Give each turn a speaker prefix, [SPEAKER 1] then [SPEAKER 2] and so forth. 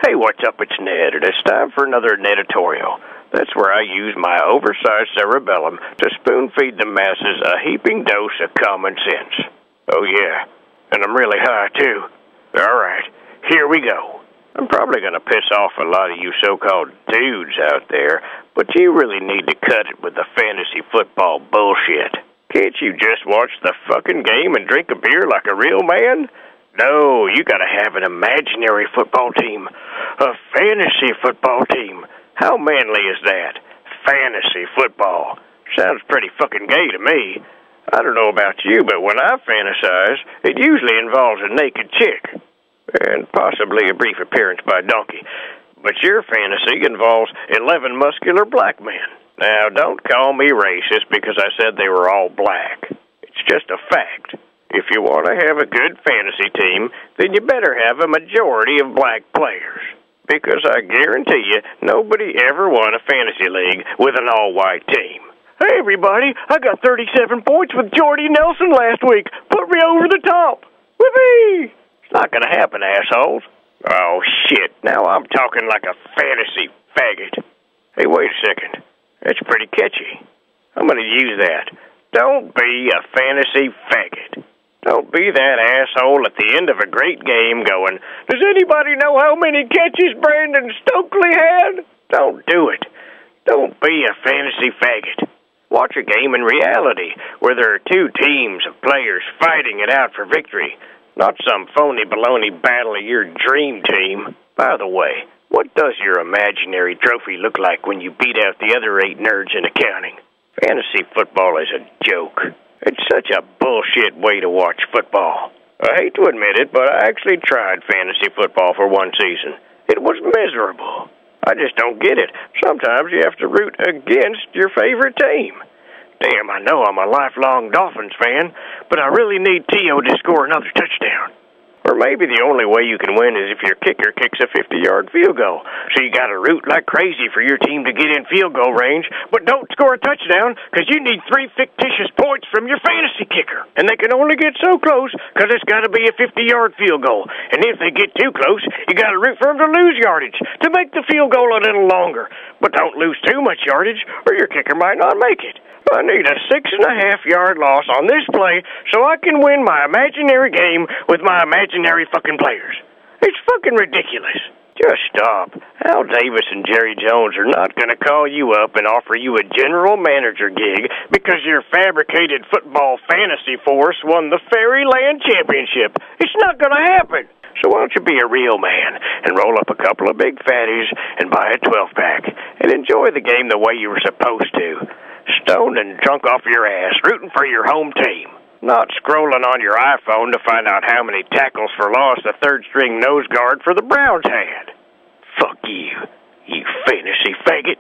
[SPEAKER 1] Hey, what's up? It's Ned, and it's time for another Neditorial. That's where I use my oversized cerebellum to spoon-feed the masses a heaping dose of common sense. Oh, yeah, and I'm really high, too. All right, here we go. I'm probably going to piss off a lot of you so-called dudes out there, but you really need to cut it with the fantasy football bullshit. Can't you just watch the fucking game and drink a beer like a real man? No, you gotta have an imaginary football team. A fantasy football team. How manly is that? Fantasy football. Sounds pretty fucking gay to me. I don't know about you, but when I fantasize, it usually involves a naked chick. And possibly a brief appearance by a donkey. But your fantasy involves 11 muscular black men. Now, don't call me racist because I said they were all black. It's just a fact. If you want to have a good fantasy team, then you better have a majority of black players. Because I guarantee you, nobody ever won a fantasy league with an all-white team. Hey, everybody, I got 37 points with Jordy Nelson last week. Put me over the top. Whoopee! It's not going to happen, assholes. Oh, shit. Now I'm talking like a fantasy faggot. Hey, wait a second. That's pretty catchy. I'm going to use that. Don't be a fantasy faggot. Don't be that asshole at the end of a great game going, does anybody know how many catches Brandon Stokely had? Don't do it. Don't be a fantasy faggot. Watch a game in reality where there are two teams of players fighting it out for victory, not some phony baloney battle of your dream team. By the way, what does your imaginary trophy look like when you beat out the other 8 nerds in accounting? Fantasy football is a joke. It's such a bullshit way to watch football. I hate to admit it, but I actually tried fantasy football for one season. It was miserable. I just don't get it. Sometimes you have to root against your favorite team. Damn, I know I'm a lifelong Dolphins fan, but I really need T.O. to score another touchdown. Or maybe the only way you can win is if your kicker kicks a 50-yard field goal. So you got to root like crazy for your team to get in field goal range, but don't score a touchdown because you need 3 fictitious points from your fantasy kicker. And they can only get so close because it's got to be a 50-yard field goal. And if they get too close, you got to root for them to lose yardage to make the field goal a little longer. But don't lose too much yardage or your kicker might not make it. I need a 6.5-yard loss on this play so I can win my imaginary game with my imaginary fucking players. It's fucking ridiculous. Just stop. Al Davis and Jerry Jones are not going to call you up and offer you a general manager gig because your fabricated football fantasy force won the Fairyland Championship. It's not going to happen. So why don't you be a real man and roll up a couple of big fatties and buy a 12-pack and enjoy the game the way you were supposed to. Stoned and drunk off your ass, rooting for your home team. Not scrolling on your iPhone to find out how many tackles for loss the third-string nose guard for the Browns had. Fuck you, you fantasy faggot.